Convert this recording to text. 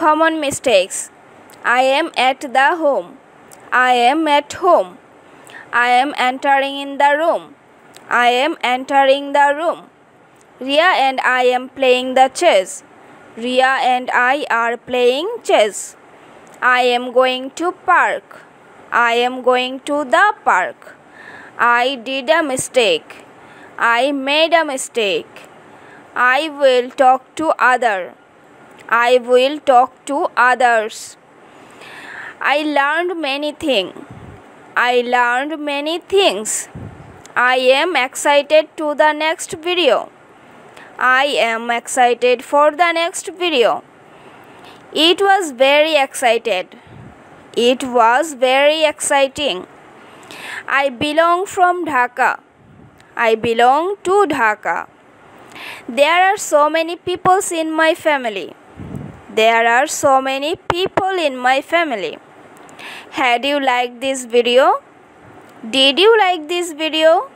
common mistakes. I am at the home. I am at home. I am entering in the room. I am entering the room. Ria and I am playing the chess. Ria and I are playing chess. I am going to park. I am going to the park. I did a mistake. I made a mistake. I will talk to other. I will talk to others. I learned many things. I learned many things. I am excited to the next video. I am excited for the next video. It was very excited. It was very exciting. I belong from Dhaka. I belong to Dhaka. There are so many people in my family. There are so many people in my family. Had you liked this video? Did you like this video?